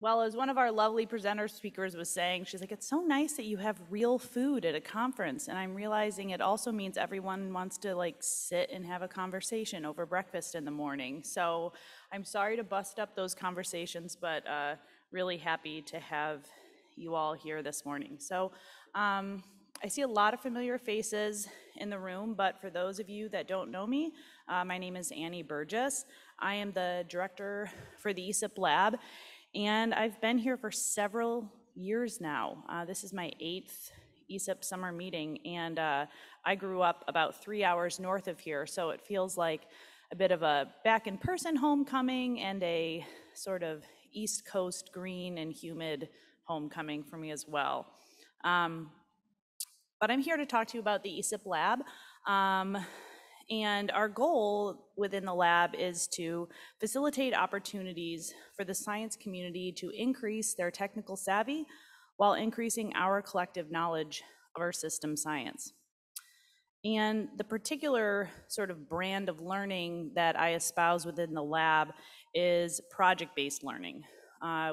Well, as one of our lovely presenter speakers was saying, she's like, it's so nice that you have real food at a conference. And I'm realizing it also means everyone wants to like sit and have a conversation over breakfast in the morning. So I'm sorry to bust up those conversations, but really happy to have you all here this morning. So I see a lot of familiar faces in the room, but for those of you that don't know me, my name is Annie Burgess. I am the director for the ESIP lab. And I've been here for several years now. This is my 8th ESIP summer meeting, and I grew up about 3 hours north of here, so it feels like a bit of a back-in-person homecoming and a sort of East Coast green and humid homecoming for me as well. But I'm here to talk to you about the ESIP lab. And our goal within the lab is to facilitate opportunities for the science community to increase their technical savvy while increasing our collective knowledge of our system science. And the particular sort of brand of learning that I espouse within the lab is project-based learning,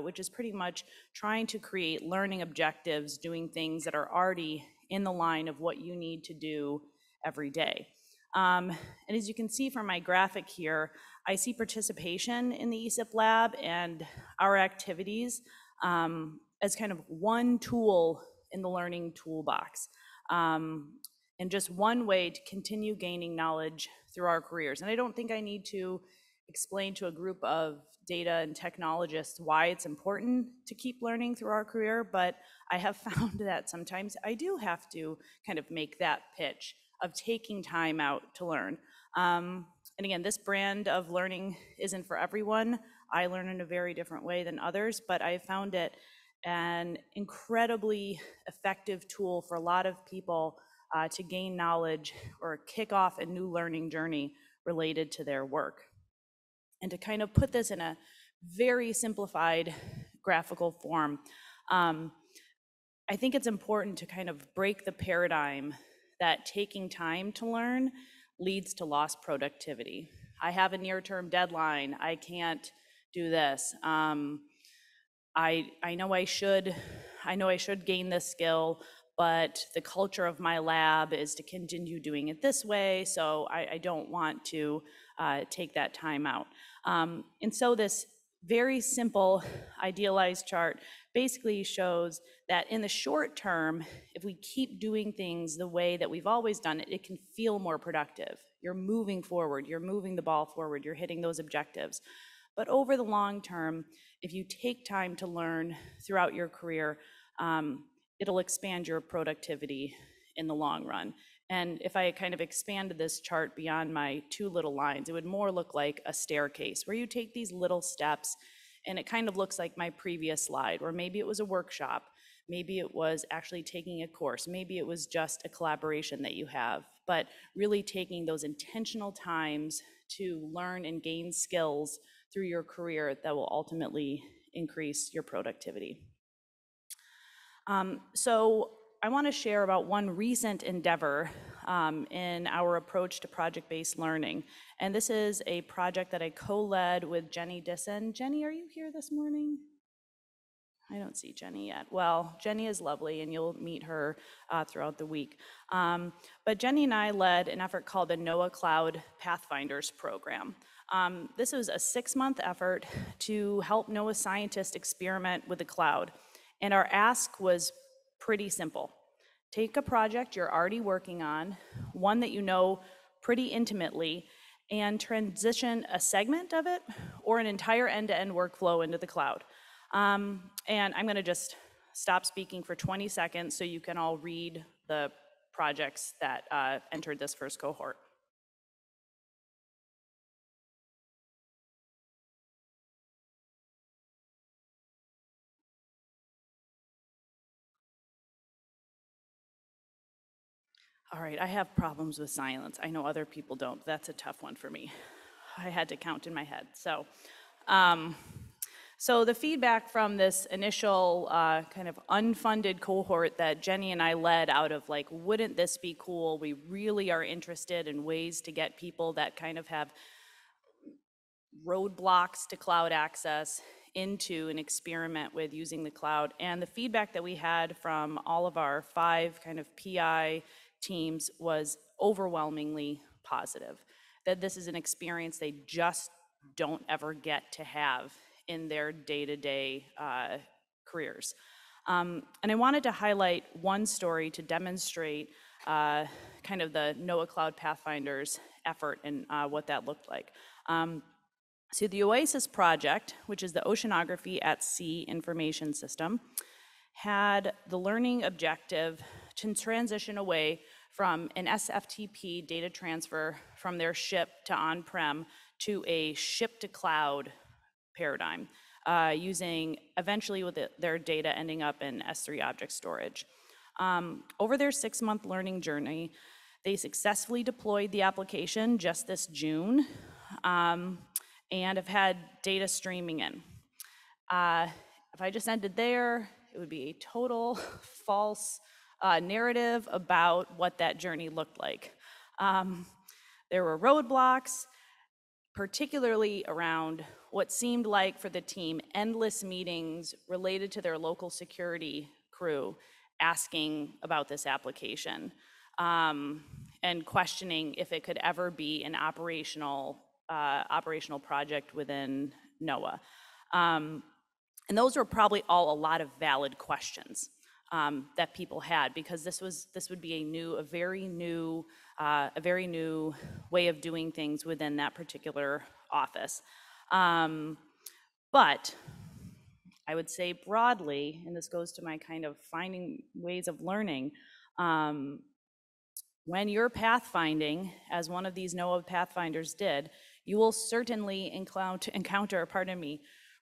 which is pretty much trying to create learning objectives, doing things that are already in the line of what you need to do every day. And as you can see from my graphic here, I see participation in the ESIP lab and our activities as kind of one tool in the learning toolbox, and just one way to continue gaining knowledge through our careers. And I don't think I need to explain to a group of data and technologists why it's important to keep learning through our career, but I have found that sometimes I do have to kind of make that pitch of taking time out to learn. And again, this brand of learning isn't for everyone. I learn in a very different way than others, but I found it an incredibly effective tool for a lot of people to gain knowledge or kick off a new learning journey related to their work. And to kind of put this in a very simplified graphical form, I think it's important to kind of break the paradigm that taking time to learn leads to lost productivity. I have a near-term deadline. I can't do this. I know I should gain this skill, but the culture of my lab is to continue doing it this way, so I don't want to take that time out. And so this very simple idealized chart basically shows that in the short term, if we keep doing things the way that we've always done it, it can feel more productive. You're moving forward, you're moving the ball forward, you're hitting those objectives. But over the long term, if you take time to learn throughout your career, it'll expand your productivity in the long run. And if I kind of expanded this chart beyond my 2 little lines, it would more look like a staircase where you take these little steps, and it kind of looks like my previous slide, or maybe it was a workshop, maybe it was actually taking a course, maybe it was just a collaboration that you have, but really taking those intentional times to learn and gain skills through your career that will ultimately increase your productivity. So I want to share about one recent endeavor in our approach to project-based learning. And this is a project that I co-led with Jenny Disson. Jenny, are you here this morning? I don't see Jenny yet. Well, Jenny is lovely, and you'll meet her throughout the week. But Jenny and I led an effort called the Noaa Cloud Pathfinders program. This was a 6-month effort to help Noaa scientists experiment with the cloud. And our ask was pretty simple. Take a project you're already working on, one that you know pretty intimately, and transition a segment of it or an entire end-to-end workflow into the cloud. And I'm going to just stop speaking for 20 seconds so you can all read the projects that entered this first cohort. All right, I have problems with silence. I know other people don't. That's a tough one for me. I had to count in my head. So the feedback from this initial kind of unfunded cohort that Jenny and I led out of like, wouldn't this be cool? We really are interested in ways to get people that kind of have roadblocks to cloud access into an experiment with using the cloud. And the feedback that we had from all of our 5 kind of PI teams was overwhelmingly positive, that this is an experience they just don't ever get to have in their day-to-day careers. And I wanted to highlight one story to demonstrate kind of the Noaa Cloud Pathfinders effort and what that looked like. So the OASIS project, which is the Oceanography at Sea Information System, had the learning objective to transition away from an SFTP data transfer from their ship to on-prem to a ship-to-cloud paradigm, using eventually with their data ending up in S3 object storage. Over their 6-month learning journey, they successfully deployed the application just this June, and have had data streaming in. If I just ended there, it would be a total false narrative about what that journey looked like. There were roadblocks, particularly around what seemed like for the team endless meetings related to their local security crew asking about this application, and questioning if it could ever be an operational project within Noaa. And those were probably all a lot of valid questions that people had, because this would be a very new way of doing things within that particular office. But I would say broadly, and this goes to my kind of finding ways of learning, when you're pathfinding, as one of these Noaa Pathfinders did, you will certainly encounter,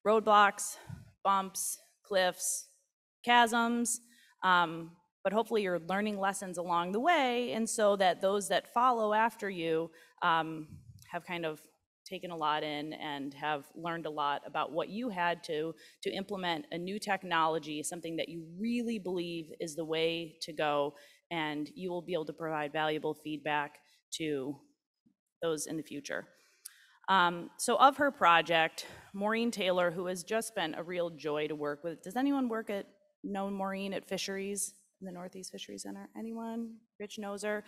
roadblocks, bumps, cliffs, chasms, but hopefully you're learning lessons along the way, and so that those that follow after you have kind of taken a lot in and have learned a lot about what you had to implement a new technology, something that you really believe is the way to go, and you will be able to provide valuable feedback to those in the future. So of her project, Maureen Taylor, who has just been a real joy to work with. Does anyone know Maureen at Fisheries, in the Northeast Fisheries Center? Anyone? Rich knows her.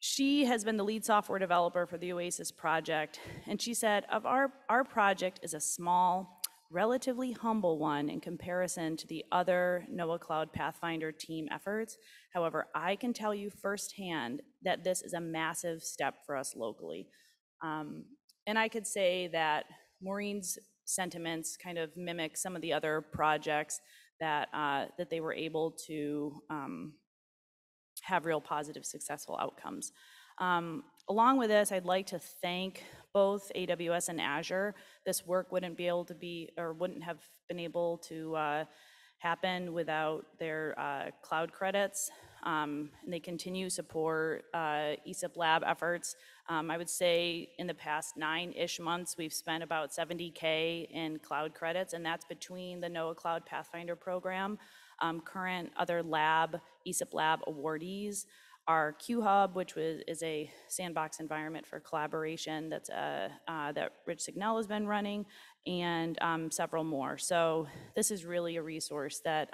She has been the lead software developer for the OASIS project, and she said, our project is a small, relatively humble one in comparison to the other Noaa Cloud Pathfinder team efforts. However, I can tell you firsthand that this is a massive step for us locally. And I could say that Maureen's sentiments kind of mimic some of the other projects that they were able to have real positive, successful outcomes. Along with this, I'd like to thank both AWS and Azure. This work wouldn't have been able to happen without their cloud credits. And they continue to support ESIP lab efforts. I would say in the past 9-ish months, we've spent about $70K in cloud credits, and that's between the Noaa Cloud Pathfinder program, current other ESIP lab awardees, our Q-Hub, which is a sandbox environment for collaboration that Rich Signell has been running, and several more. So this is really a resource that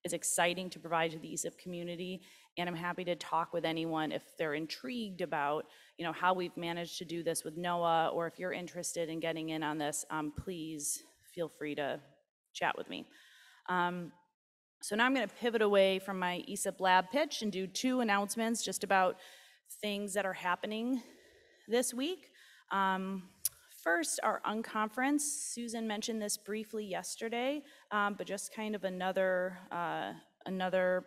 is exciting to provide to the ESIP community, and I'm happy to talk with anyone if they're intrigued about how we've managed to do this with Noaa, or if you're interested in getting in on this, please feel free to chat with me. So now I'm going to pivot away from my ESIP lab pitch and do 2 announcements just about things that are happening this week. First, our Unconference. Susan mentioned this briefly yesterday, but just kind of another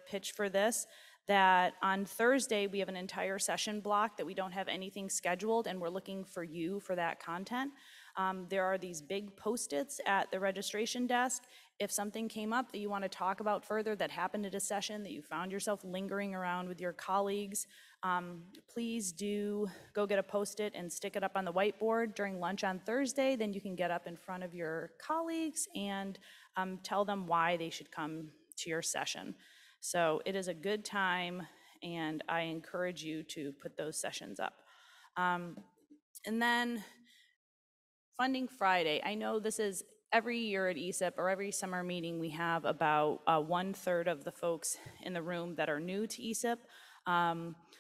pitch for this, that on Thursday we have an entire session block that we don't have anything scheduled, and we're looking for you for that content. There are these big Post-its at the registration desk. If something came up that you want to talk about further that happened at a session that you found yourself lingering around with your colleagues, please do go get a Post-it and stick it up on the whiteboard during lunch on Thursday. Then you can get up in front of your colleagues and tell them why they should come to your session. So it is a good time, and I encourage you to put those sessions up. And then Funding Friday. I know this is every year at ESIP or every summer meeting, we have about 1/3 of the folks in the room that are new to ESIP.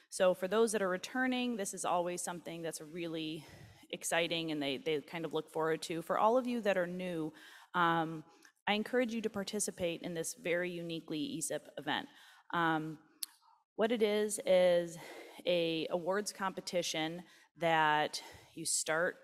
So for those that are returning, this is always something that's really exciting and they kind of look forward to. For all of you that are new, I encourage you to participate in this very uniquely ESIP event. What it is a awards competition that you start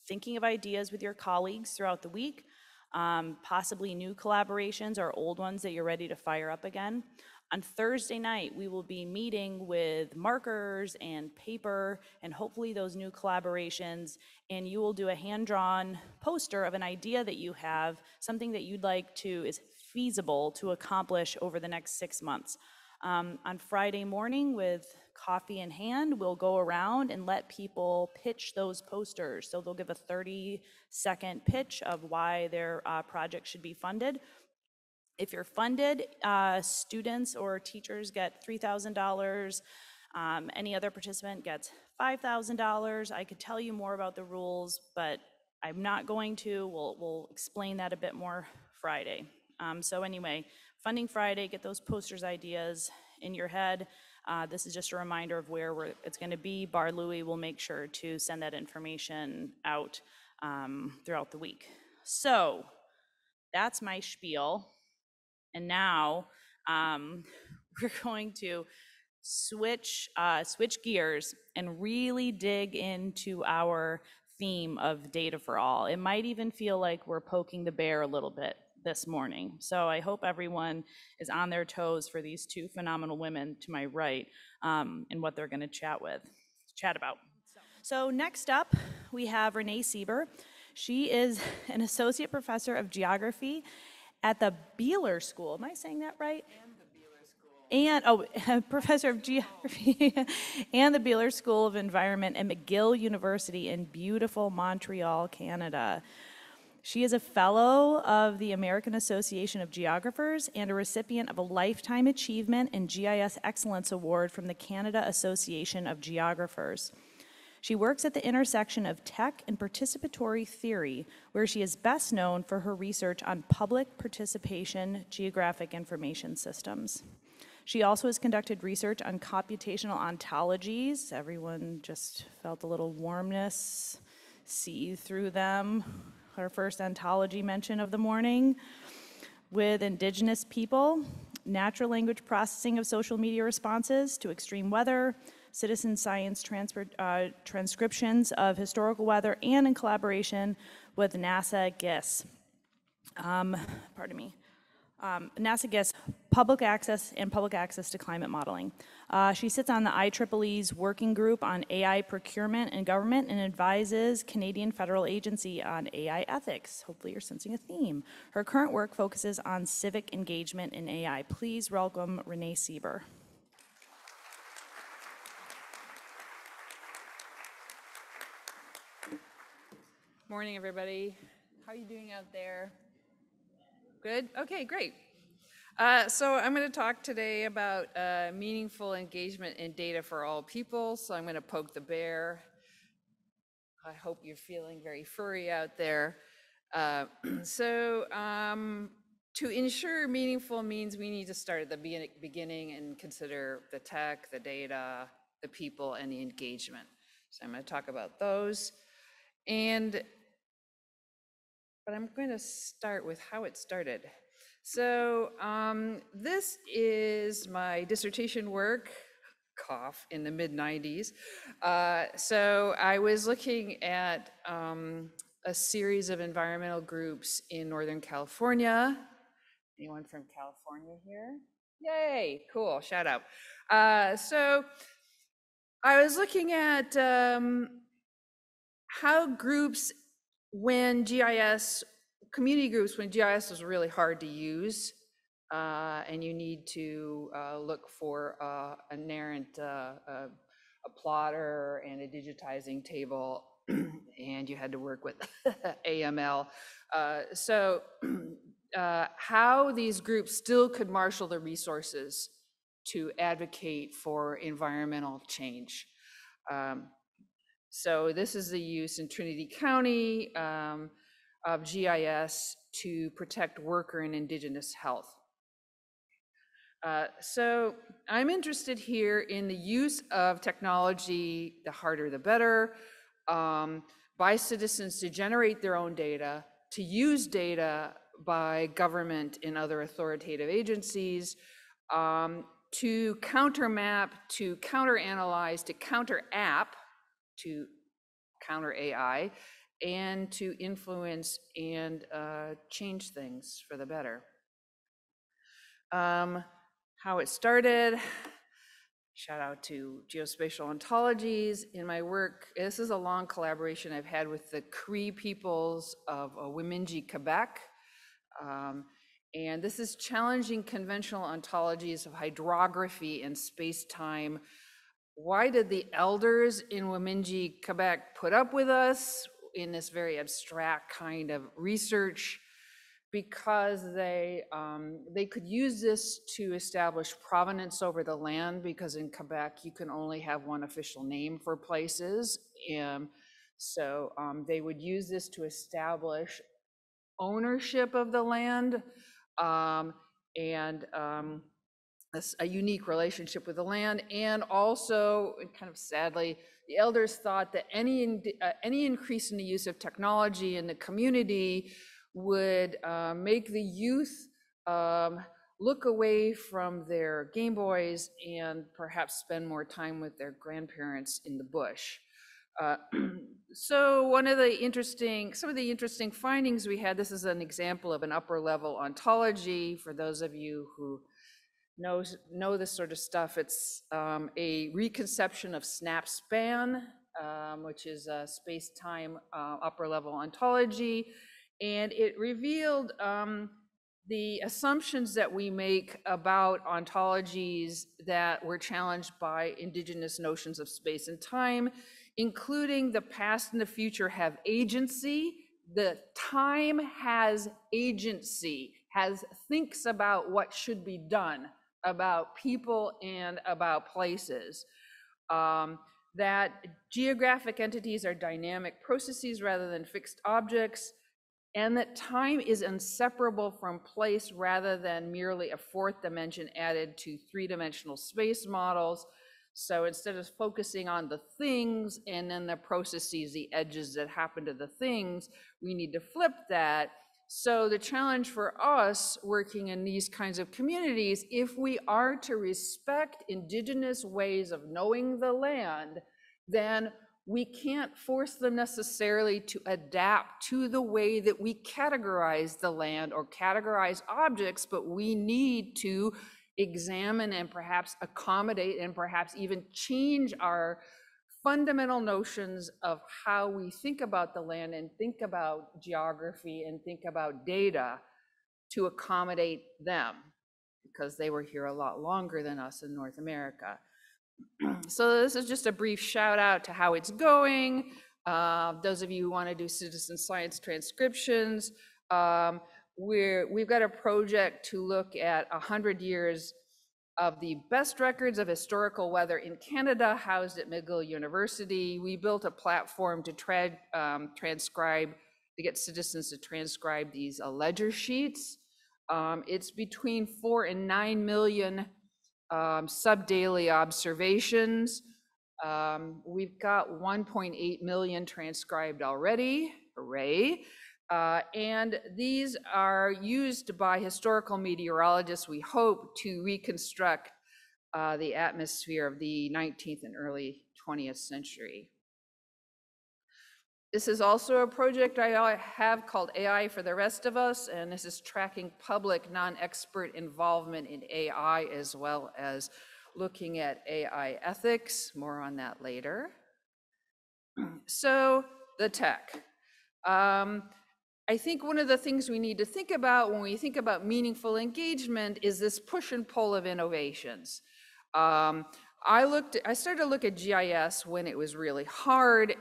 thinking of ideas with your colleagues throughout the week, possibly new collaborations or old ones that you're ready to fire up again. On Thursday night, we will be meeting with markers and paper and hopefully those new collaborations, and you will do a hand-drawn poster of an idea that you have, something that you'd like to, is feasible to accomplish over the next 6 months. On Friday morning, with coffee in hand, we'll go around and let people pitch those posters. So they'll give a 30-second pitch of why their project should be funded. If you're funded, students or teachers get $3,000. Any other participant gets $5,000. I could tell you more about the rules, but I'm not going to. We'll explain that a bit more Friday. So anyway, Funding Friday, get those posters ideas in your head. This is just a reminder of where it's going to be. Bar Louie will make sure to send that information out throughout the week. So that's my spiel. And now we're going to switch gears and really dig into our theme of data for all. It might even feel like we're poking the bear a little bit this morning. So I hope everyone is on their toes for these two phenomenal women to my right and what they're going to chat about. So next up, we have Renee Sieber. She is an associate professor of geography at the Beeler School. Am I saying that right? And professor of geography and the Beeler School of Environment at McGill University in beautiful Montreal, Canada. She is a fellow of the American Association of Geographers and a recipient of a Lifetime Achievement in GIS Excellence Award from the Canada Association of Geographers. She works at the intersection of tech and participatory theory, where she is best known for her research on public participation geographic information systems. She also has conducted research on computational ontologies. Everyone just felt a little warmness see through them. Her first ontology mention of the morning. With indigenous people, natural language processing of social media responses to extreme weather, citizen science transcriptions of historical weather, and in collaboration with NASA Gis. NASA Gis, public access to climate modeling. She sits on the IEEE's working group on AI procurement and government and advises Canadian federal agency on AI ethics. Hopefully you're sensing a theme. Her current work focuses on civic engagement in AI. Please welcome Renee Sieber. Morning, everybody. How are you doing out there? Good? Okay, great. So I'm going to talk today about meaningful engagement in data for all people. So I'm going to poke the bear. I hope you're feeling very furry out there. To ensure meaningful means we need to start at the beginning and consider the tech, the data, the people, and the engagement. So I'm going to talk about those. But I'm going to start with how it started. So this is my dissertation work, cough, in the mid-90s. So I was looking at a series of environmental groups in Northern California. Anyone from California here? Yay, cool, shout out. So I was looking at how groups, when GIS, community groups, when GIS was really hard to use, and you need to look for an errant a plotter and a digitizing table, and you had to work with AML. How these groups still could marshal the resources to advocate for environmental change. So this is the use in Trinity County of GIS to protect worker and Indigenous health. So I'm interested here in the use of technology, the harder the better, by citizens to generate their own data, to use data by government and other authoritative agencies, to countermap, to counter-analyze, to counter-app, to counter AI, and to influence and change things for the better. How it started, shout out to geospatial ontologies. In my work, this is a long collaboration I've had with the Cree peoples of Wemindji, Quebec. And this is challenging conventional ontologies of hydrography and space-time. Why did the elders in Wemindji, Quebec put up with us in this very abstract kind of research? Because they could use this to establish provenance over the land, because in Quebec you can only have one official name for places. And so they would use this to establish ownership of the land and a unique relationship with the land. And also, kind of sadly, the elders thought that any increase in the use of technology in the community would make the youth look away from their Game Boys and perhaps spend more time with their grandparents in the bush. So some of the interesting findings we had, this is an example of an upper level ontology. For those of you who know this sort of stuff, it's a reconception of SnapSpan, which is a space-time upper level ontology. And it revealed the assumptions that we make about ontologies that were challenged by Indigenous notions of space and time, including the past and the future have agency. The time has agency, thinks about what should be done, about people and about places. That geographic entities are dynamic processes rather than fixed objects, and that time is inseparable from place rather than merely a fourth dimension added to three-dimensional space models. So instead of focusing on the things and then the processes, the edges that happen to the things, we need to flip that. So the challenge for us working in these kinds of communities, if we are to respect Indigenous ways of knowing the land, then we can't force them necessarily to adapt to the way that we categorize the land or categorize objects, but we need to examine and perhaps accommodate and perhaps even change our fundamental notions of how we think about the land and think about geography and think about data to accommodate them, because they were here a lot longer than us in North America. So this is just a brief shout out to how it's going. Those of you who want to do citizen science transcriptions, we've got a project to look at 100 years of the best records of historical weather in Canada, housed at McGill University. We built a platform to transcribe, to get citizens to transcribe these ledger sheets. It's between 4 and 9 million sub-daily observations. We've got 1.8 million transcribed already, hooray. And these are used by historical meteorologists, we hope, to reconstruct the atmosphere of the 19th and early 20th century. This is also a project I have called AI for the Rest of Us, and this is tracking public non-expert involvement in AI, as well as looking at AI ethics. More on that later. So the tech. I think one of the things we need to think about when we think about meaningful engagement is this push and pull of innovations. I started to look at GIS when it was really hard.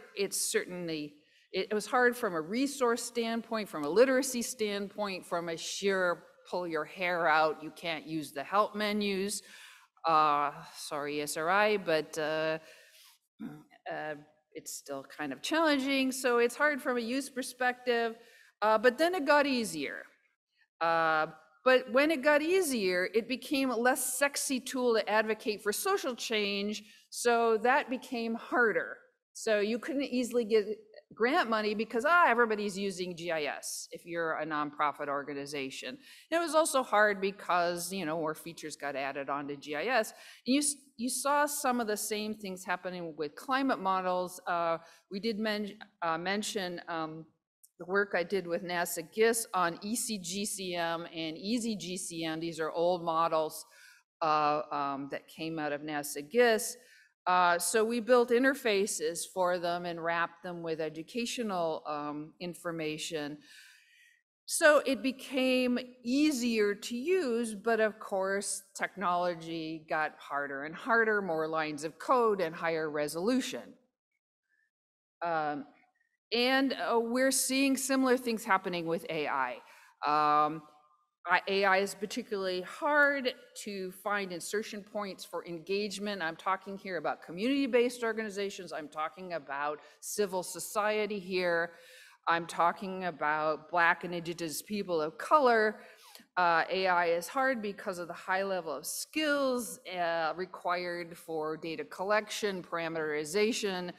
It was hard from a resource standpoint, from a literacy standpoint, from a sheer pull your hair out, you can't use the help menus. Sorry, SRI, but it's still kind of challenging, so it's hard from a use perspective, but then it got easier. But when it got easier, it became a less sexy tool to advocate for social change, so that became harder. So you couldn't easily get grant money because everybody's using GIS if you're a nonprofit organization. And it was also hard because, you know, more features got added onto GIS. And you saw some of the same things happening with climate models. We did mention the work I did with NASA GIS on ECGCM and EasyGCM. These are old models that came out of NASA GIS. So we built interfaces for them and wrapped them with educational information. So it became easier to use, but of course, technology got harder and harder, more lines of code and higher resolution. And we're seeing similar things happening with AI. AI is particularly hard to find insertion points for engagement. I'm talking here about community-based organizations. I'm talking about civil society here. I'm talking about Black and Indigenous people of color. AI is hard because of the high level of skills required for data collection, parameterization,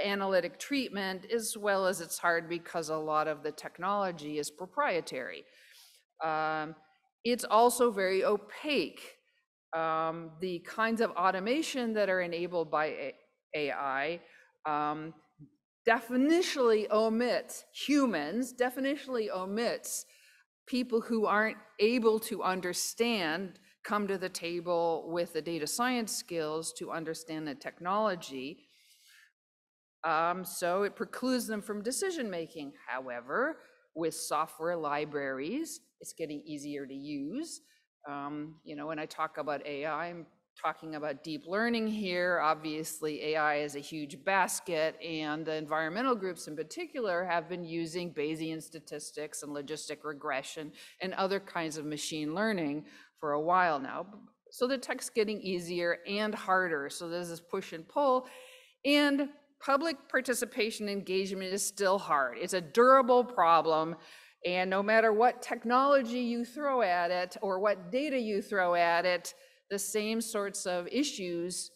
analytic treatment, as well as it's hard because a lot of the technology is proprietary. It's also very opaque. The kinds of automation that are enabled by AI definitionally omits humans, definitionally omits people who aren't able to understand, come to the table with the data science skills to understand the technology. So it precludes them from decision making. However, with software libraries, it's getting easier to use. You know, when I talk about AI, I'm talking about deep learning here. Obviously, AI is a huge basket, and the environmental groups in particular have been using Bayesian statistics and logistic regression and other kinds of machine learning for a while now. So the tech's getting easier and harder. So there's this push and pull. And public participation engagement is still hard. It's a durable problem. And no matter what technology you throw at it or what data you throw at it, the same sorts of issues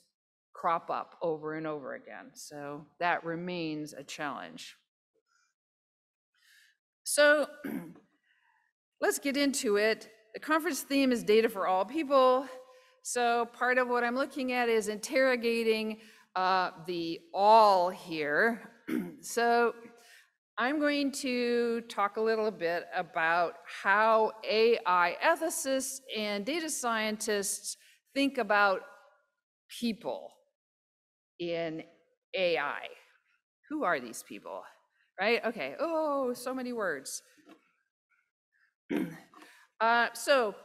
crop up over and over again. So that remains a challenge. So let's get into it. The conference theme is data for all people. So part of what I'm looking at is interrogating the all here. So I'm going to talk a little bit about how AI ethicists and data scientists think about people in AI. Who are these people, right? Okay, oh, so many words. So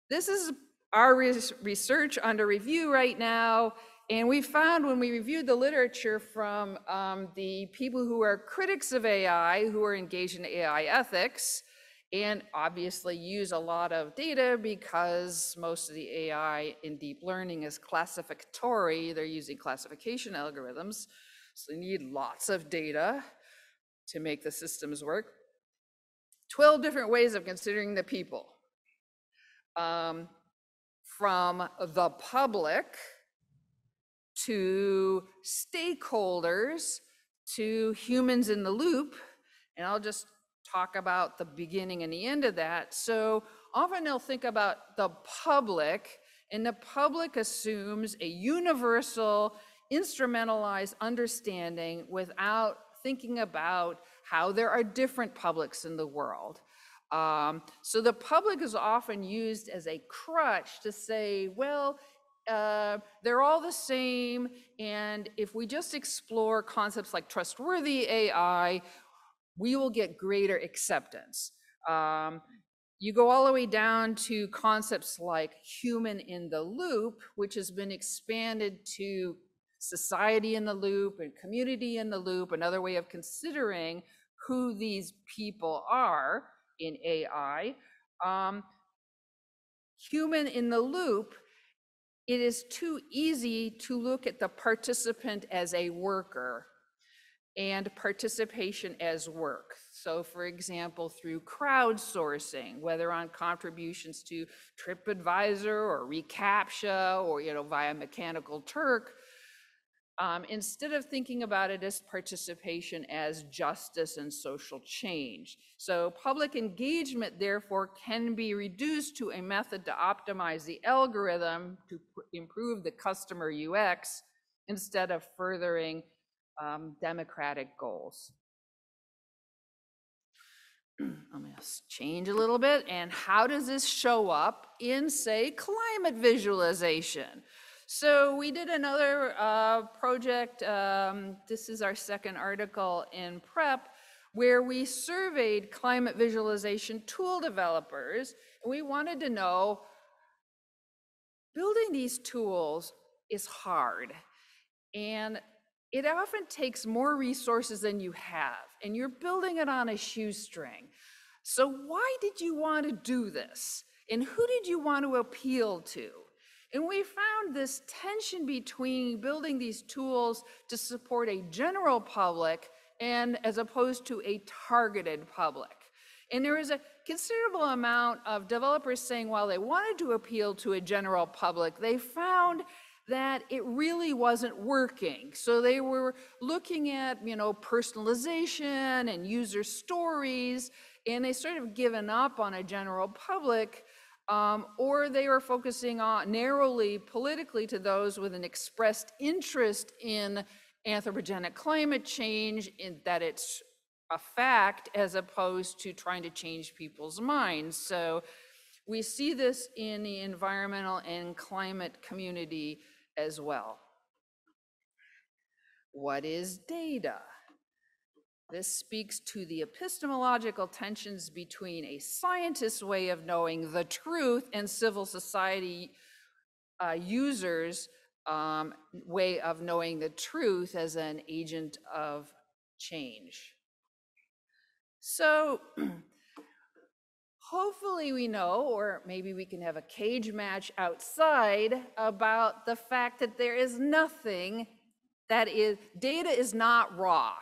this is our research under review right now. And we found when we reviewed the literature from the people who are critics of AI, who are engaged in AI ethics, and obviously use a lot of data because most of the AI in deep learning is classificatory. They're using classification algorithms. So they need lots of data to make the systems work. 12 different ways of considering the people. From the public to stakeholders to humans in the loop. And I'll just talk about the beginning and the end of that. So often they'll think about the public, and the public assumes a universal, instrumentalized understanding without thinking about how there are different publics in the world. So the public is often used as a crutch to say, well, they're all the same, and if we just explore concepts like trustworthy AI, we will get greater acceptance. You go all the way down to concepts like human in the loop, which has been expanded to society in the loop and community in the loop, another way of considering who these people are in AI. Human in the loop it is too easy to look at the participant as a worker and participation as work. So for example, through crowdsourcing, whether on contributions to TripAdvisor or reCAPTCHA or via Mechanical Turk, instead of thinking about it as participation as justice and social change. So public engagement, therefore, can be reduced to a method to optimize the algorithm to improve the customer UX instead of furthering democratic goals. I'm going to change a little bit. And how does this show up in, say, climate visualization? So we did another project. This is our second article in prep, where we surveyed climate visualization tool developers. And we wanted to know, building these tools is hard. And it often takes more resources than you have, and you're building it on a shoestring. So why did you want to do this? And who did you want to appeal to? And we found this tension between building these tools to support a general public and as opposed to a targeted public. And there is a considerable amount of developers saying while they wanted to appeal to a general public, they found that it really wasn't working. So they were looking at, personalization and user stories, and they sort of given up on a general public, or they were focusing on narrowly politically to those with an expressed interest in anthropogenic climate change, in that it's a fact, as opposed to trying to change people's minds. So we see this in the environmental and climate community as well. What is data? This speaks to the epistemological tensions between a scientist's way of knowing the truth and civil society users' way of knowing the truth as an agent of change. So hopefully we know, or maybe we can have a cage match outside, about the fact that there is nothing that is, data is not raw.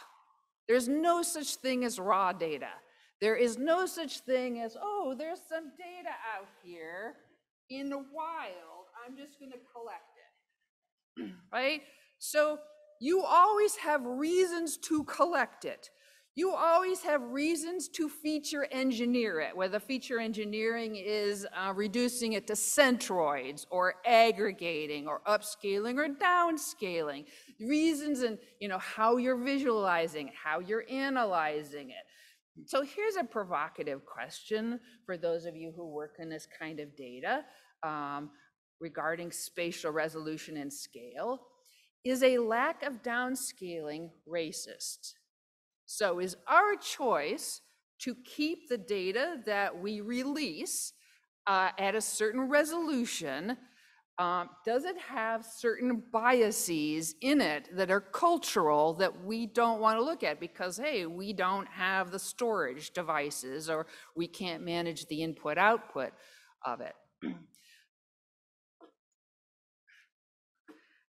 There's no such thing as raw data. There is no such thing as, oh, there's some data out here in the wild, I'm just gonna collect it, right? So you always have reasons to collect it. You always have reasons to feature engineer it, whether feature engineering is reducing it to centroids or aggregating or upscaling or downscaling. Reasons and how you're visualizing it, how you're analyzing it. So here's a provocative question for those of you who work in this kind of data regarding spatial resolution and scale. Is a lack of downscaling racist? So is our choice to keep the data that we release at a certain resolution, does it have certain biases in it that are cultural that we don't want to look at because, hey, we don't have the storage devices or we can't manage the input-output of it?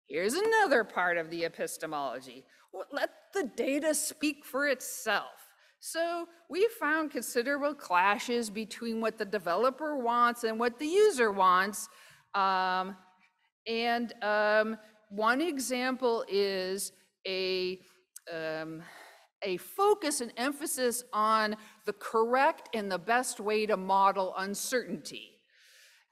Here's another part of the epistemology. Well, let the data speak for itself. So we found considerable clashes between what the developer wants and what the user wants. One example is a focus and emphasis on the correct and the best way to model uncertainty.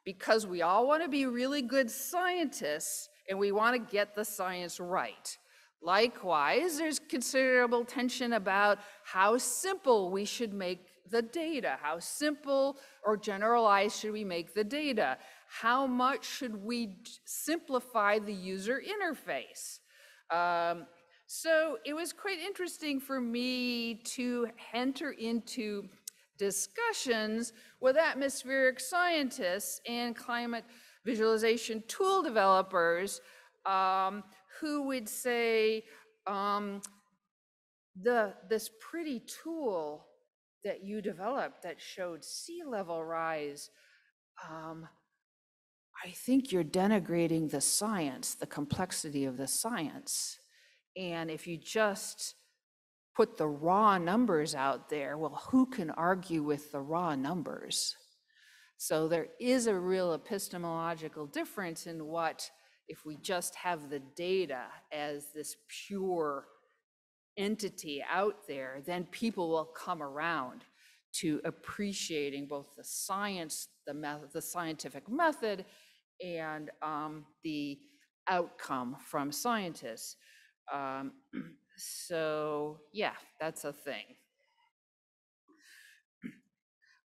Because we all want to be really good scientists and we want to get the science right. Likewise, there's considerable tension about how simple we should make the data. How simple or generalized should we make the data? How much should we simplify the user interface? So it was quite interesting for me to enter into discussions with atmospheric scientists and climate visualization tool developers who would say, this pretty tool that you developed that showed sea level rise, I think you're denigrating the science, the complexity of the science. And if you just put the raw numbers out there, well, who can argue with the raw numbers? So there is a real epistemological difference in what, if we just have the data as this pure entity out there, then people will come around to appreciating both the science, the scientific method, and the outcome from scientists. So yeah, that's a thing.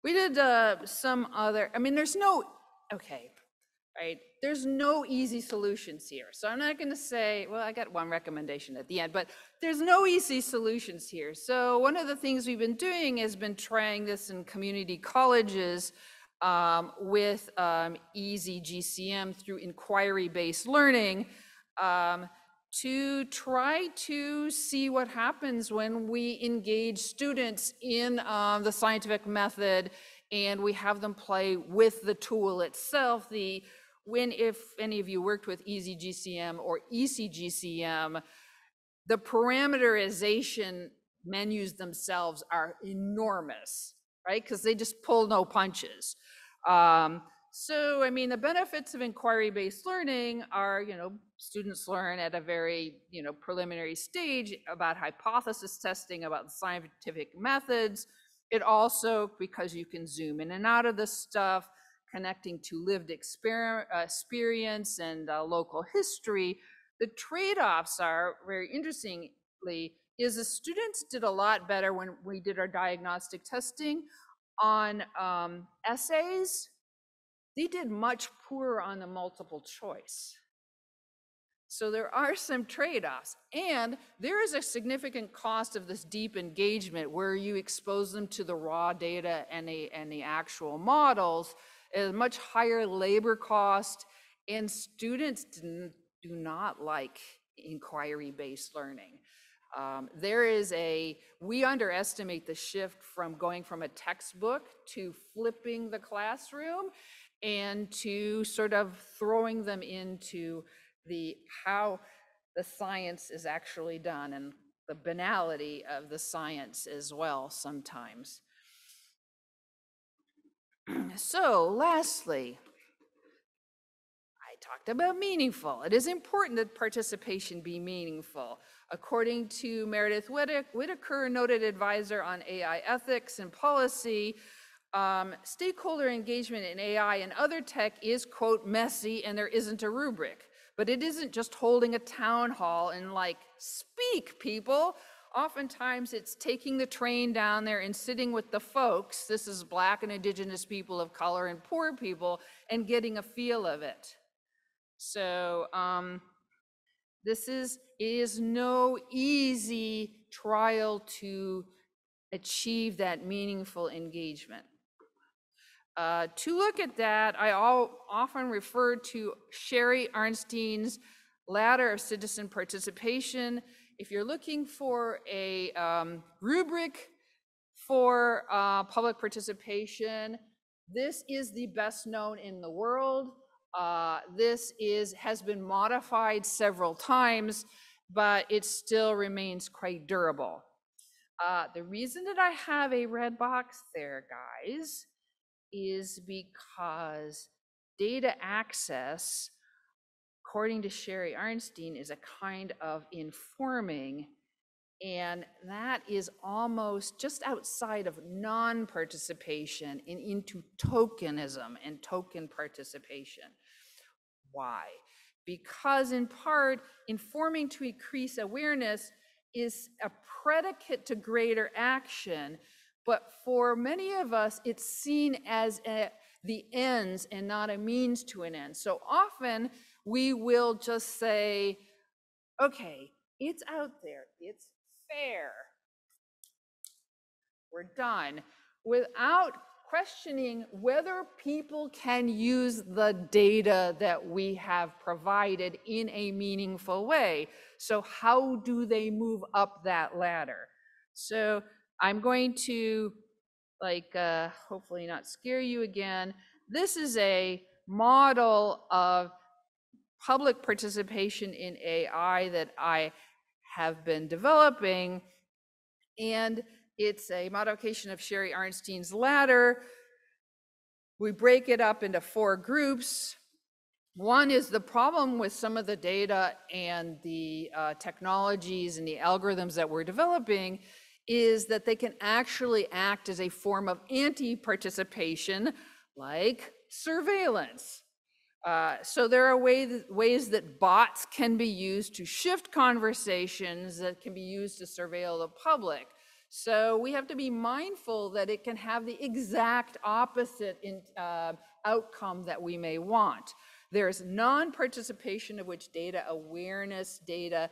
We did some other, I mean, there's no, okay, right? There's no easy solutions here. So I'm not gonna say, well, I got one recommendation at the end, but there's no easy solutions here. So one of the things we've been doing has been trying this in community colleges with easy GCM through inquiry-based learning to try to see what happens when we engage students in the scientific method and we have them play with the tool itself. If any of you worked with Easy GCM or ECGCM, the parameterization menus themselves are enormous, right? Because they just pull no punches. So, I mean, the benefits of inquiry-based learning are, students learn at a very, preliminary stage about hypothesis testing, about the scientific methods. It also, because you can zoom in and out of this stuff, connecting to lived experience and local history, the trade-offs are, very interestingly, is the students did a lot better when we did our diagnostic testing on essays. They did much poorer on the multiple choice. So there are some trade-offs, and there is a significant cost of this deep engagement where you expose them to the raw data and the actual models, a much higher labor cost, and students do not like inquiry-based learning. We underestimate the shift from going from a textbook to flipping the classroom and to sort of throwing them into how the science is actually done and the banality of the science as well sometimes. So lastly, I talked about meaningful. It is important that participation be meaningful. According to Meredith Whitaker, noted advisor on AI ethics and policy, stakeholder engagement in AI and other tech is, quote, messy, and there isn't a rubric. But it isn't just holding a town hall and like, speak, people. Oftentimes it's taking the train down there and sitting with the folks, this is Black and Indigenous people of color and poor people, and getting a feel of it. So it is no easy trial to achieve that meaningful engagement. To look at that, I often refer to Sherry Arnstein's ladder of citizen participation. If you're looking for a rubric for public participation, this is the best known in the world. This has been modified several times, but it still remains quite durable. The reason that I have a red box there, guys, is because data access, according to Sherry Arnstein, is a kind of informing, and that is almost just outside of non-participation and into tokenism and token participation. Why? Because in part, informing to increase awareness is a predicate to greater action, but for many of us, it's seen as the ends and not a means to an end. So often we will just say, okay, it's out there, it's fair, we're done, without questioning whether people can use the data that we have provided in a meaningful way. So how do they move up that ladder? So I'm going to hopefully not scare you again. This is a model of public participation in AI that I have been developing. And it's a modification of Sherry Arnstein's ladder. We break it up into 4 groups. One is the problem with some of the data and the technologies and the algorithms that we're developing is that they can actually act as a form of anti-participation, like surveillance. So there are ways that bots can be used to shift conversations that can be used to surveil the public. So we have to be mindful that it can have the exact opposite outcome that we may want. There's non-participation, of which data awareness, data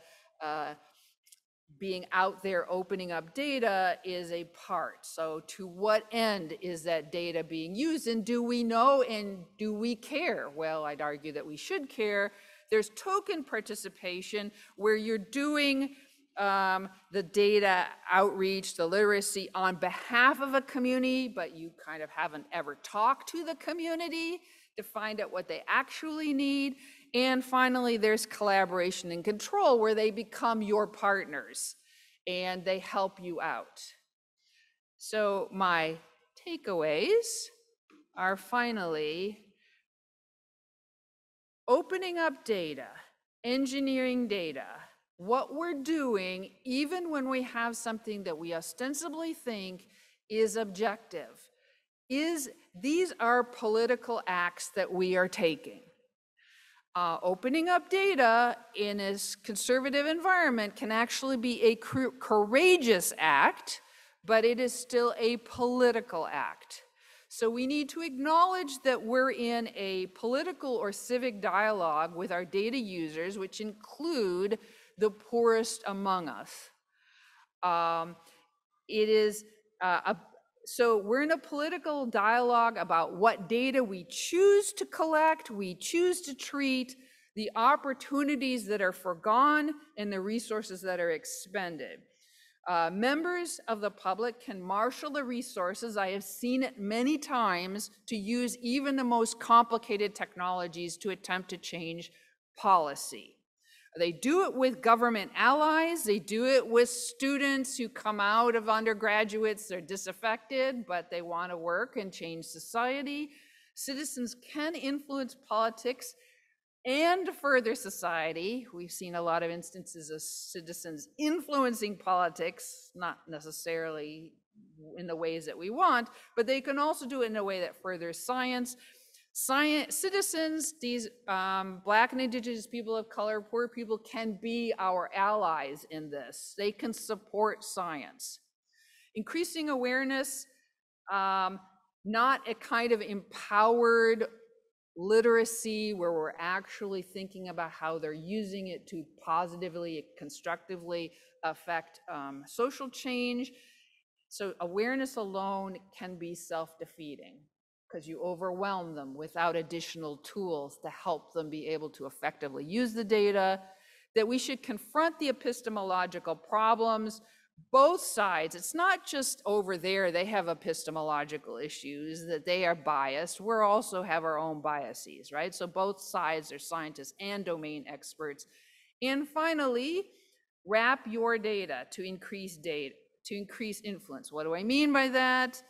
being out there opening up data is a part. So to what end is that data being used, and do we know and do we care? Well, I'd argue that we should care. There's token participation where you're doing the data outreach, the literacy on behalf of a community, but you kind of haven't ever talked to the community to find out what they actually need. And finally, there's collaboration and control where they become your partners and they help you out. So my takeaways are finally opening up data, engineering data, what we're doing, even when we have something that we ostensibly think is objective, these are political acts that we are taking. Opening up data in a conservative environment can actually be a courageous act, but it is still a political act. So we need to acknowledge that we're in a political or civic dialogue with our data users, which include the poorest among us. So we're in a political dialogue about what data we choose to collect, we choose to treat, the opportunities that are forgone, and the resources that are expended. Members of the public can marshal the resources. I have seen it many times to use even the most complicated technologies to attempt to change policy. They do it with government allies. They do it with students who come out of undergraduates. They're disaffected, but they want to work and change society. Citizens can influence politics and further society. We've seen a lot of instances of citizens influencing politics, not necessarily in the ways that we want, but they can also do it in a way that furthers science. Citizens, these Black and Indigenous people of color, poor people, can be our allies in this. They can support science. Increasing awareness, not a kind of empowered literacy where we're actually thinking about how they're using it to positively, constructively affect social change. So awareness alone can be self-defeating, because you overwhelm them without additional tools to help them be able to effectively use the data, that we should confront the epistemological problems, both sides. It's not just over there, they have epistemological issues, that they are biased. We also have our own biases, right? So both sides are scientists and domain experts. And finally, wrap your data to increase influence. What do I mean by that?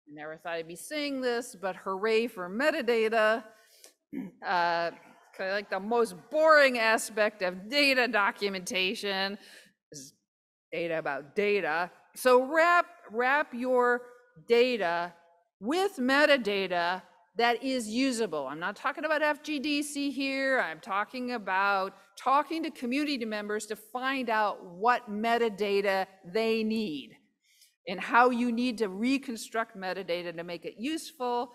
I never thought I'd be saying this, but hooray for metadata. Like the most boring aspect of data documentation is data about data. So wrap your data with metadata that is usable. I'm not talking about FGDC here. I'm talking about talking to community members to find out what metadata they need and how you need to reconstruct metadata to make it useful,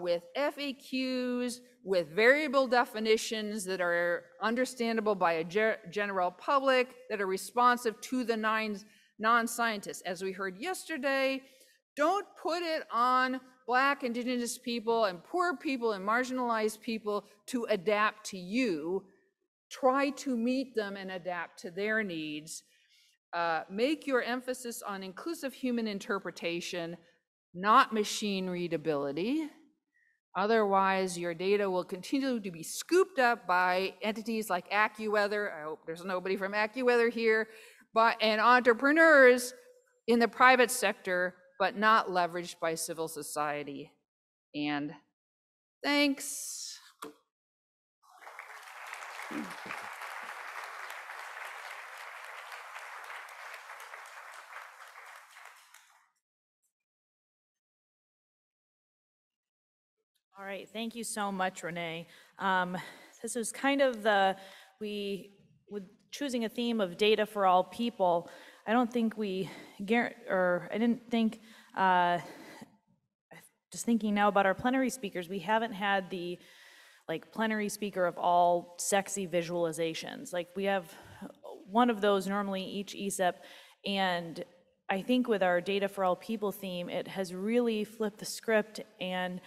with FAQs, with variable definitions that are understandable by a general public, that are responsive to the non-scientists. As we heard yesterday, don't put it on Black, Indigenous people, and poor people, and marginalized people to adapt to you. Try to meet them and adapt to their needs. Make your emphasis on inclusive human interpretation, not machine readability. Otherwise, your data will continue to be scooped up by entities like AccuWeather. I hope there's nobody from AccuWeather here, and entrepreneurs in the private sector, but not leveraged by civil society. And thanks. All right, thank you so much, Renee. This was kind of with choosing a theme of data for all people. I don't think just thinking now about our plenary speakers, we haven't had the plenary speaker of all sexy visualizations. Like we have one of those normally each ESEP, and I think with our data for all people theme, it has really flipped the script and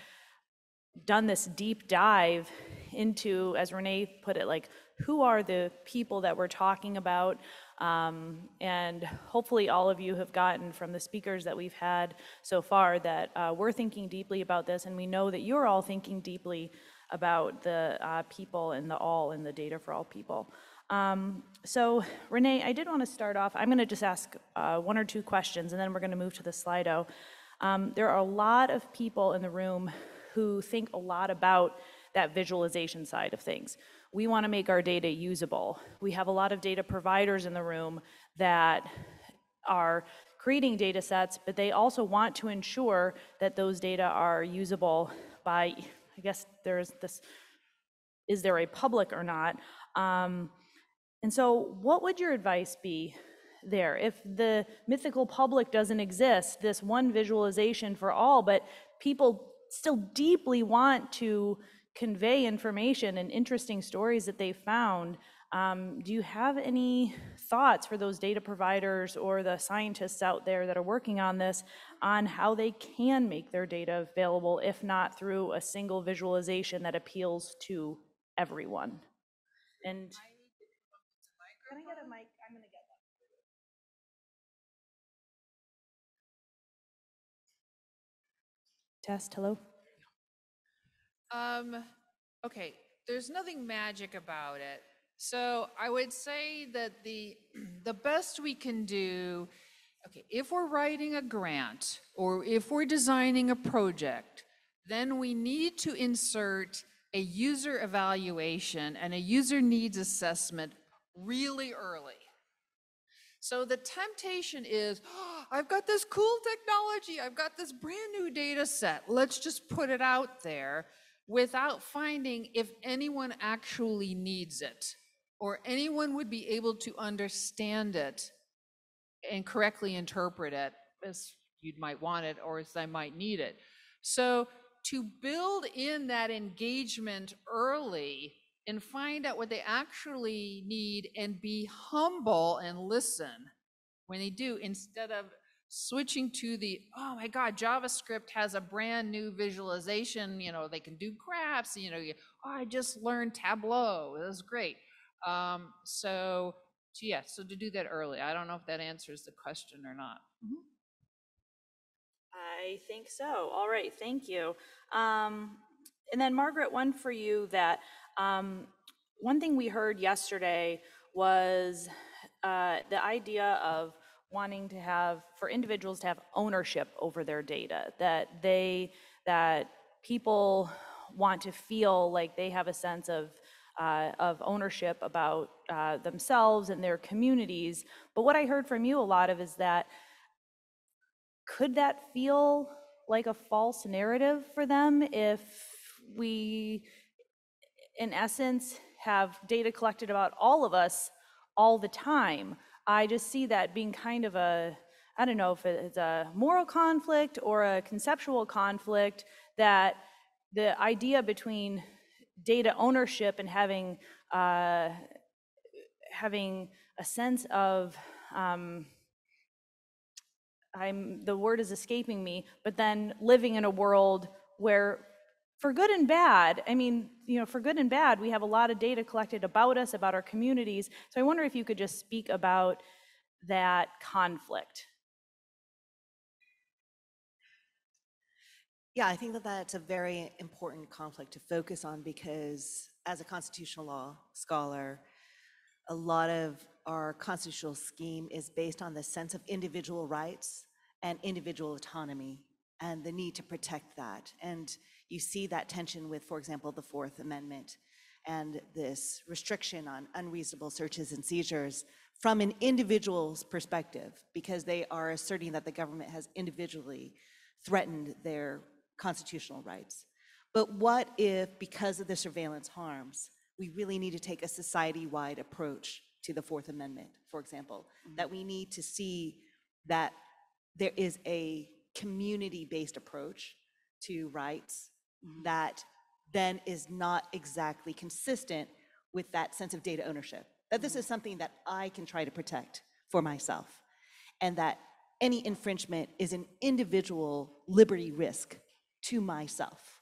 done this deep dive into, as Renee put it, like who are the people that we're talking about, and hopefully all of you have gotten from the speakers that we've had so far that we're thinking deeply about this, and we know that you're all thinking deeply about the people and the all in the data for all people. So Renee, I did want to start off, I'm going to just ask one or two questions and then we're going to move to the Slido. There are a lot of people in the room who think a lot about that visualization side of things. We want to make our data usable. We have a lot of data providers in the room that are creating data sets, but they also want to ensure that those data are usable by, I guess there's this, is there a public or not? And so what would your advice be there? If the mythical public doesn't exist, this one visualization for all, but people still deeply want to convey information and interesting stories that they found, do you have any thoughts for those data providers or the scientists out there that are working on this on how they can make their data available, if not through a single visualization that appeals to everyone? And can I get a mic? I'm going to get that. Test, hello? Okay, there's nothing magic about it. So I would say that the best we can do, okay, if we're writing a grant or if we're designing a project, then we need to insert a user evaluation and a user needs assessment really early. So the temptation is, oh, I've got this cool technology, I've got this brand new data set, let's just put it out there without finding if anyone actually needs it or anyone would be able to understand it and correctly interpret it as you might want it or as they might need it. So to build in that engagement early and find out what they actually need and be humble and listen when they do, instead of switching to the, oh my God, JavaScript has a brand new visualization, you know, they can do graphs, you know, oh, I just learned Tableau, that's great. So to do that early. I don't know if that answers the question or not. Mm-hmm. I think so. All right, thank you. And then Margaret, one for you that one thing we heard yesterday was the idea of wanting to have, for individuals to have ownership over their data, that people want to feel like they have a sense of ownership about themselves and their communities. But what I heard from you a lot of is that, could that feel like a false narrative for them if we, in essence, have data collected about all of us all the time? I just see that being kind of a, I don't know if it's a moral conflict or a conceptual conflict, that the idea between data ownership and having a sense of, the word is escaping me, but then living in a world where, for good and bad, I mean, you know, for good and bad, we have a lot of data collected about us, about our communities. So I wonder if you could just speak about that conflict. Yeah, I think that that's a very important conflict to focus on because as a constitutional law scholar, a lot of our constitutional scheme is based on the sense of individual rights and individual autonomy and the need to protect that. And you see that tension with, for example, the Fourth Amendment and this restriction on unreasonable searches and seizures from an individual's perspective, because they are asserting that the government has individually threatened their constitutional rights. But what if, because of the surveillance harms, we really need to take a society-wide approach to the Fourth Amendment, for example, that we need to see that there is a community-based approach to rights that then is not exactly consistent with that sense of data ownership. That this is something that I can try to protect for myself, and that any infringement is an individual liberty risk to myself.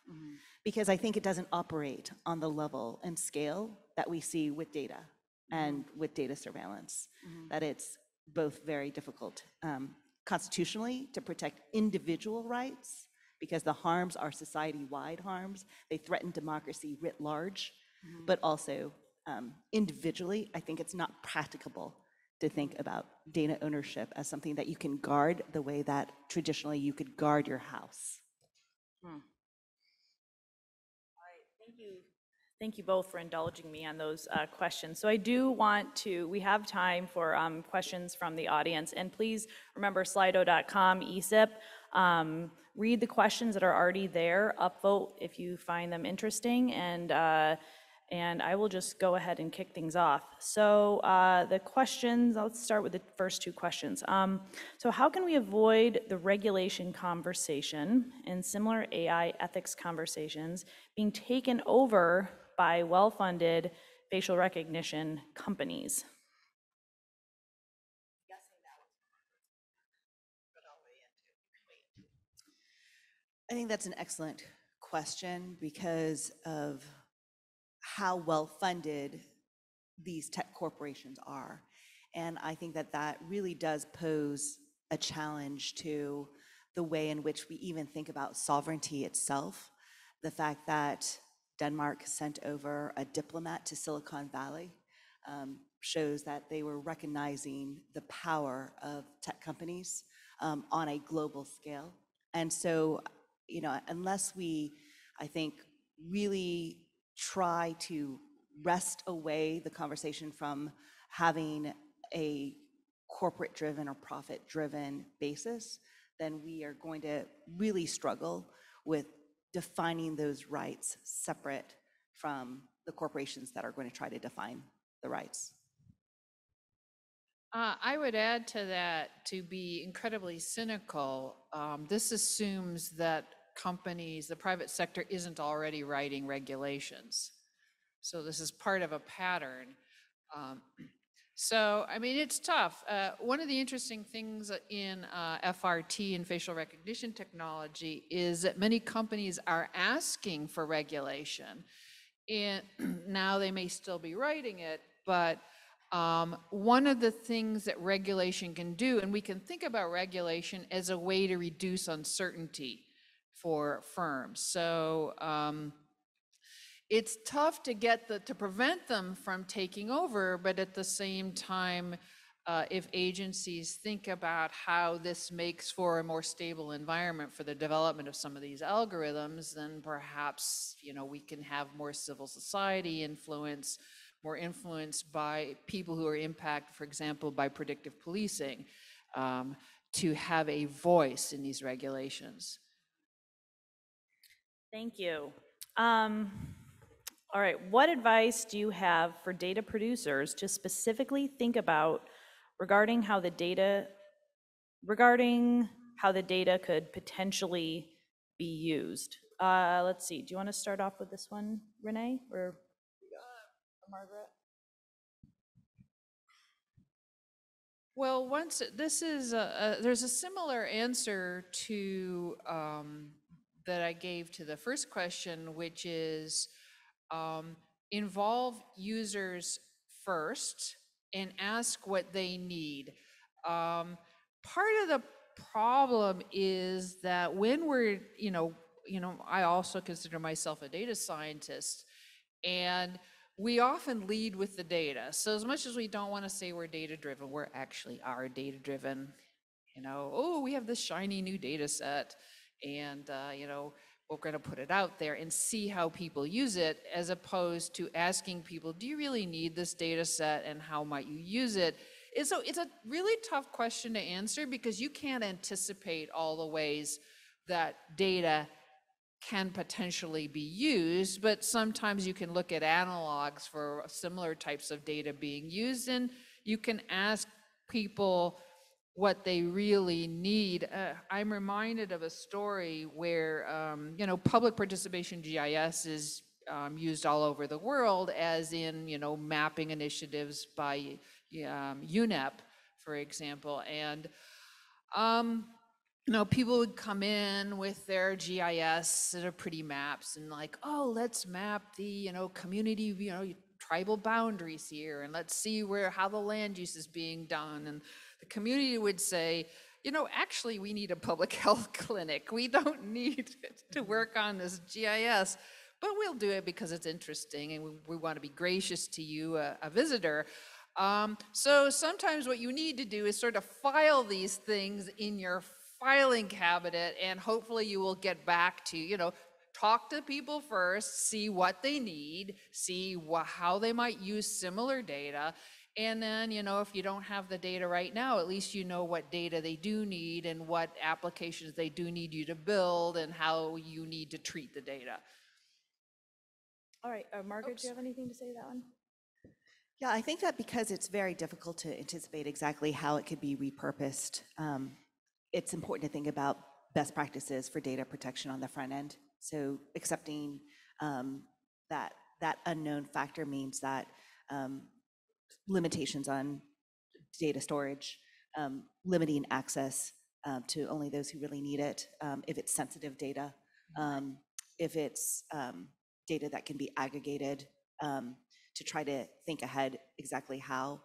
Because I think it doesn't operate on the level and scale that we see with data and with data surveillance, that it's both very difficult constitutionally to protect individual rights because the harms are society-wide harms. They threaten democracy writ large, but also individually, I think it's not practicable to think about data ownership as something that you can guard the way that traditionally you could guard your house. Thank you both for indulging me on those questions. So I do want to, we have time for questions from the audience, and please remember slido.com, ESIP. Read the questions that are already there, upvote if you find them interesting, and I will just go ahead and kick things off. So the questions, let's start with the first two questions. So how can we avoid the regulation conversation and similar AI ethics conversations being taken over by well-funded facial recognition companies? I think that's an excellent question because of how well-funded these tech corporations are. And I think that that really does pose a challenge to the way in which we even think about sovereignty itself. The fact that Denmark sent over a diplomat to Silicon Valley shows that they were recognizing the power of tech companies on a global scale. And so, you know, unless we, I think, really try to wrest away the conversation from having a corporate-driven or profit-driven basis, then we are going to really struggle with defining those rights separate from the corporations that are going to try to define the rights. I would add to that, to be incredibly cynical, this assumes that companies, the private sector isn't already writing regulations. So this is part of a pattern. So, I mean, it's tough. One of the interesting things in FRT and facial recognition technology is that many companies are asking for regulation. And now they may still be writing it, but one of the things that regulation can do, and we can think about regulation as a way to reduce uncertainty for firms. So it's tough to to prevent them from taking over, but at the same time, if agencies think about how this makes for a more stable environment for the development of some of these algorithms, then perhaps, you know, we can have more civil society influence, more influence by people who are impacted, for example, by predictive policing, to have a voice in these regulations. Thank you. All right, what advice do you have for data producers to specifically think about regarding how the data could potentially be used? Let's see, do you want to start off with this one, Renee, or Margaret? Well, there's a similar answer to that I gave to the first question, which is involve users first and ask what they need. Part of the problem is that when we're, you know, I also consider myself a data scientist, and we often lead with the data. So as much as we don't want to say we're data driven, we're actually are data driven. Oh, we have this shiny new data set, and we're going to put it out there and see how people use it, as opposed to asking people, do you really need this data set, and how might you use it? And so it's a really tough question to answer, because you can't anticipate all the ways that data can potentially be used, but sometimes you can look at analogs for similar types of data being used, and you can ask people what they really need. I'm reminded of a story where, public participation GIS is used all over the world, as in, mapping initiatives by UNEP, for example. And people would come in with their GIS that are pretty maps, and like, oh, let's map the, community, tribal boundaries here, and let's see how the land use is being done. And the community would say, actually, we need a public health clinic. We don't need to work on this GIS, but we'll do it because it's interesting, and we want to be gracious to you, a visitor. So sometimes what you need to do is sort of file these things in your filing cabinet, and hopefully you will get back to, talk to people first, see what they need, see how they might use similar data. And then, if you don't have the data right now, at least you know what data they do need and what applications they do need you to build and how you need to treat the data. All right, Margaret, do you have anything to say to that one? Yeah, I think that because it's very difficult to anticipate exactly how it could be repurposed, it's important to think about best practices for data protection on the front end. So accepting that unknown factor means that limitations on data storage, limiting access to only those who really need it, if it's sensitive data, if it's data that can be aggregated, to try to think ahead exactly how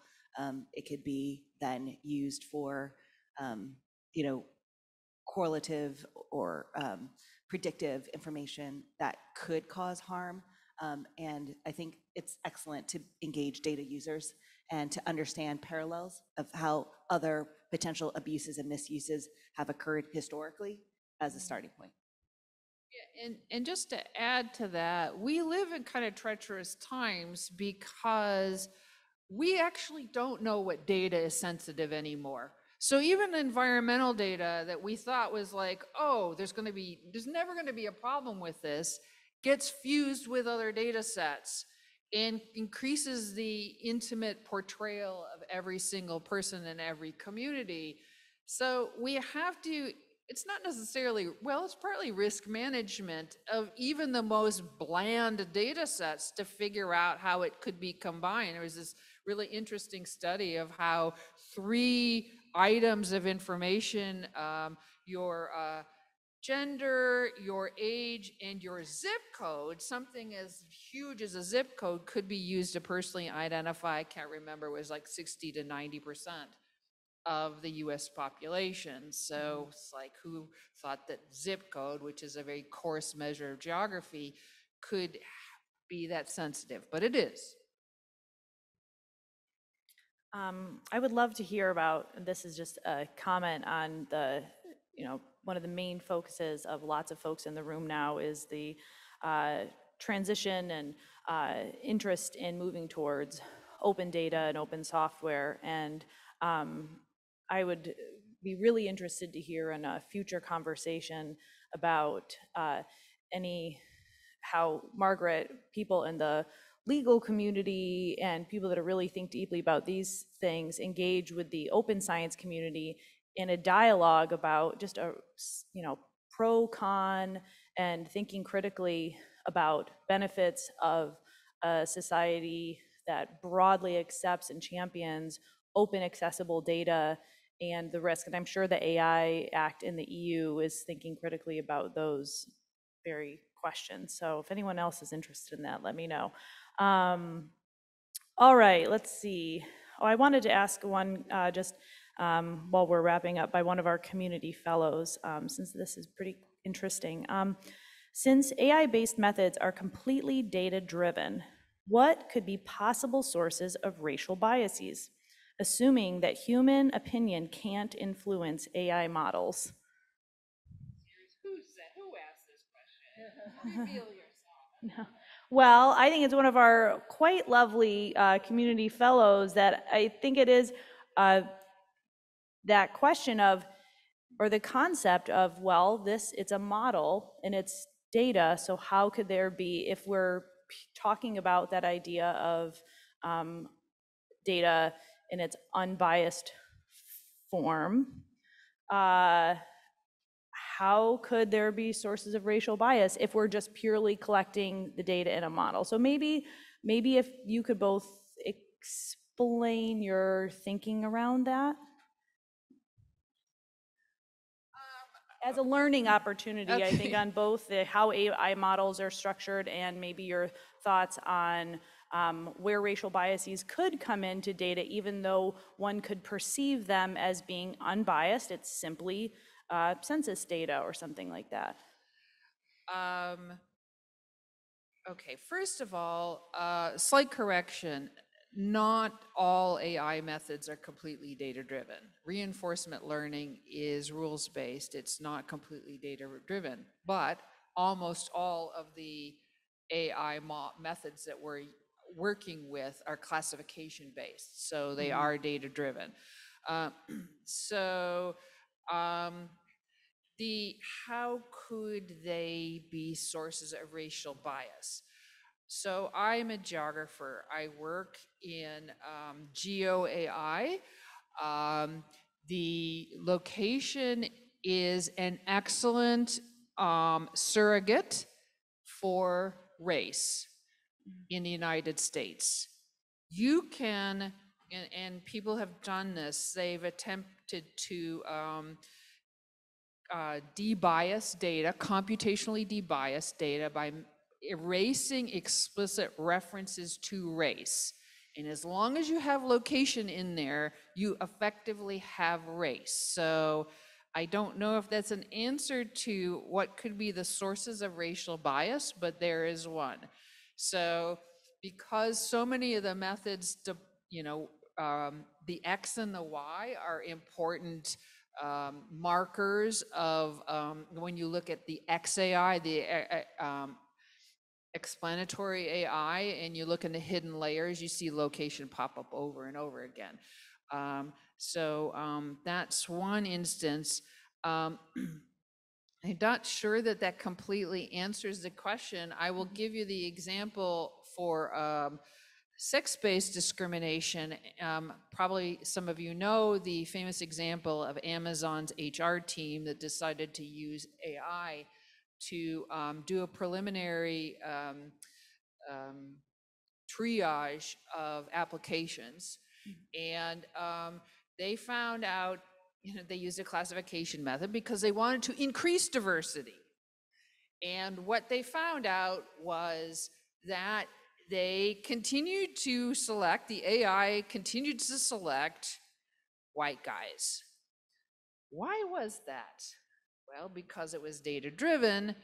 it could be then used for, correlative or predictive information that could cause harm. And I think it's excellent to engage data users and to understand parallels of how other potential abuses and misuses have occurred historically as a starting point. Yeah, and just to add to that, we live in kind of treacherous times, because we actually don't know what data is sensitive anymore. So even environmental data that we thought was like, oh, there's never going to be a problem with this, gets fused with other data sets and increases the intimate portrayal of every single person in every community. So we have to, it's not necessarily, well, it's partly risk management of even the most bland data sets to figure out how it could be combined. There was this really interesting study of how 3 items of information, your gender, your age, and your zip code, something as huge as a zip code, could be used to personally identify, I can't remember, it was like 60 to 90% of the US population. So it's like, who thought that zip code, which is a very coarse measure of geography, could be that sensitive? But it is. I would love to hear about, this is just a comment on the, one of the main focuses of lots of folks in the room now is the transition and interest in moving towards open data and open software. And I would be really interested to hear in a future conversation about how Margaret, people in the legal community and people that really think deeply about these things engage with the open science community in a dialogue about just a, pro con and thinking critically about benefits of a society that broadly accepts and champions open accessible data and the risk. And I'm sure the AI Act in the EU is thinking critically about those very questions. So if anyone else is interested in that, let me know. All right, let's see. Oh, I wanted to ask one while we're wrapping up, by one of our community fellows, since this is pretty interesting. Since AI-based methods are completely data-driven, what could be possible sources of racial biases, assuming that human opinion can't influence AI models? Who asked this question? Reveal yourself. Well, I think it's one of our quite lovely community fellows that I think it is that question of, or the concept of, well, it's a model and it's data, so how could there be, if we're talking about that idea of data in its unbiased form, how could there be sources of racial bias if we're just purely collecting the data in a model? So maybe if you could both explain your thinking around that as a learning opportunity, I think, Okay. on both how AI models are structured and maybe your thoughts on where racial biases could come into data, even though one could perceive them as being unbiased. It's simply census data or something like that. Okay, first of all, slight correction. Not all AI methods are completely data-driven. Reinforcement learning is rules-based. It's not completely data-driven, but almost all of the AI methods that we're working with are classification-based, so they are data-driven. Uh, so, um, how could they be sources of racial bias? So I'm a geographer. I work in GeoAI. The location is an excellent surrogate for race in the United States. You can, and people have done this, they've attempted to debias data, computationally debias data by erasing explicit references to race. And as long as you have location in there, you effectively have race. So I don't know if that's an answer to what could be the sources of racial bias, but there is one. So because so many of the methods, the X and the Y are important markers of when you look at the XAI, the explanatory AI, and you look in the hidden layers, you see location pop up over and over again. That's one instance. I'm not sure that that completely answers the question. I will give you the example for sex-based discrimination. Probably some of you know the famous example of Amazon's HR team that decided to use AI to do a preliminary triage of applications. And they found out, they used a classification method because they wanted to increase diversity. And what they found out was that they continued to select, the AI continued to select white guys. Why was that? Well, because it was data driven,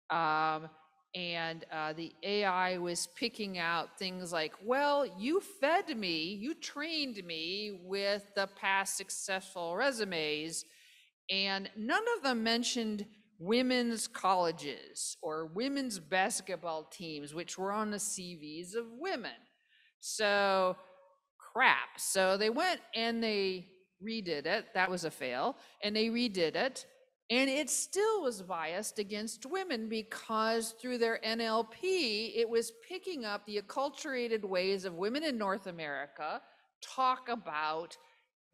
and the AI was picking out things like, well, you fed me, you trained me with the past successful resumes, and none of them mentioned women's colleges or women's basketball teams, which were on the CVs of women. So crap. So they went and they redid it. That was a fail. And they redid it. And it still was biased against women because through their NLP, it was picking up the acculturated ways of women in North America talk about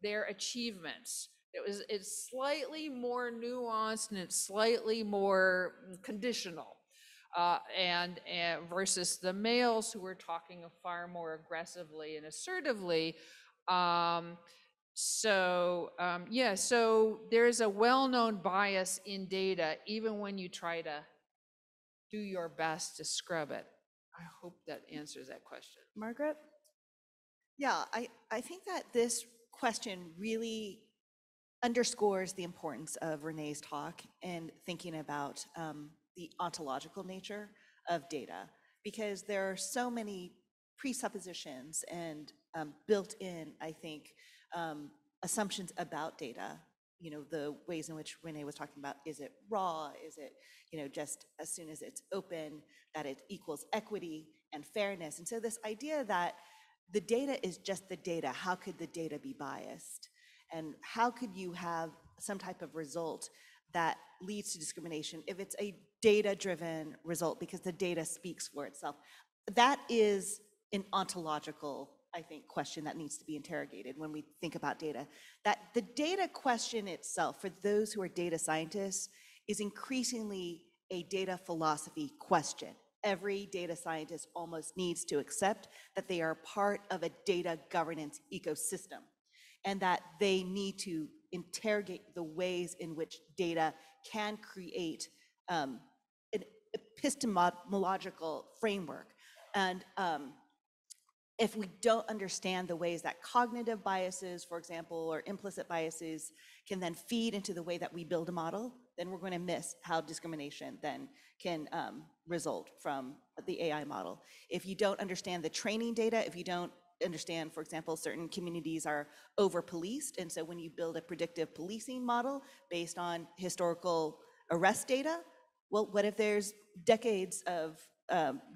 their achievements. It's slightly more nuanced and it's slightly more conditional. And versus the males who were talking far more aggressively and assertively. So there's a well-known bias in data, even when you try to do your best to scrub it. I hope that answers that question. Margaret? Yeah, I think that this question really underscores the importance of Renee's talk and thinking about the ontological nature of data, because there are so many presuppositions and built-in, I think, assumptions about data. You know, the ways in which Renee was talking about, is it raw? Is it, you know, just as soon as it's open, that it equals equity and fairness? And so this idea that the data is just the data, how could the data be biased? And how could you have some type of result that leads to discrimination if it's a data-driven result because the data speaks for itself? That is an ontological, I think, question that needs to be interrogated when we think about data. That the data question itself, for those who are data scientists, is increasingly a data philosophy question. Every data scientist almost needs to accept that they are part of a data governance ecosystem, and that they need to interrogate the ways in which data can create an epistemological framework. And if we don't understand the ways that cognitive biases, for example, or implicit biases can then feed into the way that we build a model, then we're going to miss how discrimination then can result from the AI model. If you don't understand the training data, if you don't understand, for example, certain communities are over-policed, and so when you build a predictive policing model based on historical arrest data, well, what if there's decades of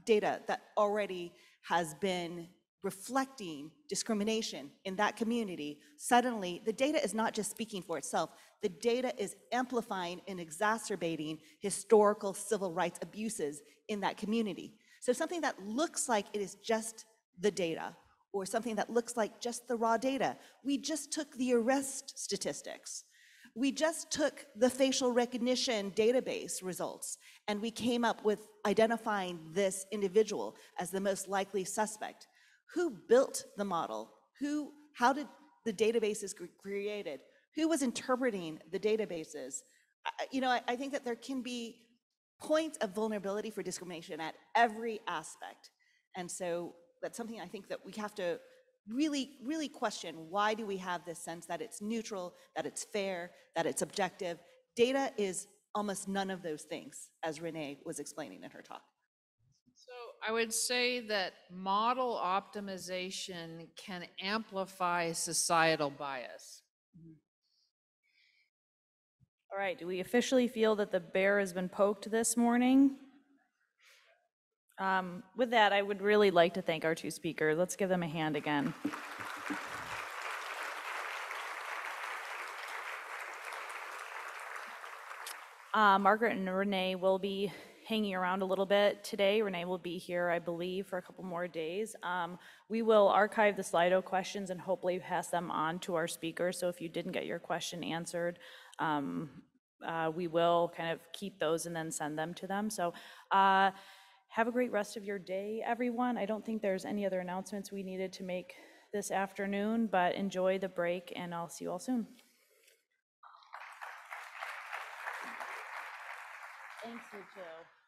data that already has been reflecting discrimination in that community? Suddenly, the data is not just speaking for itself. The data is amplifying and exacerbating historical civil rights abuses in that community. So something that looks like it is just the data, or something that looks like just the raw data. We just took the arrest statistics. We just took the facial recognition database results, and we came up with identifying this individual as the most likely suspect. Who built the model? How did the databases created? Who was interpreting the databases? You know, I think that there can be points of vulnerability for discrimination at every aspect. And so that's something I think that we have to really, really question. Why do we have this sense that it's neutral, that it's fair, that it's objective? Data is almost none of those things, as Renee was explaining in her talk. So I would say that model optimization can amplify societal bias. All right, do we officially feel that the bear has been poked this morning? With that, I would really like to thank our two speakers. Let's give them a hand again. Margaret and Renee will be hanging around a little bit today. Renee will be here, I believe, for a couple more days. We will archive the Slido questions and hopefully pass them on to our speakers. So if you didn't get your question answered, we will kind of keep those and then send them to them. So have a great rest of your day, everyone. I don't think there's any other announcements we needed to make this afternoon, but enjoy the break and I'll see you all soon. Thanks, you too.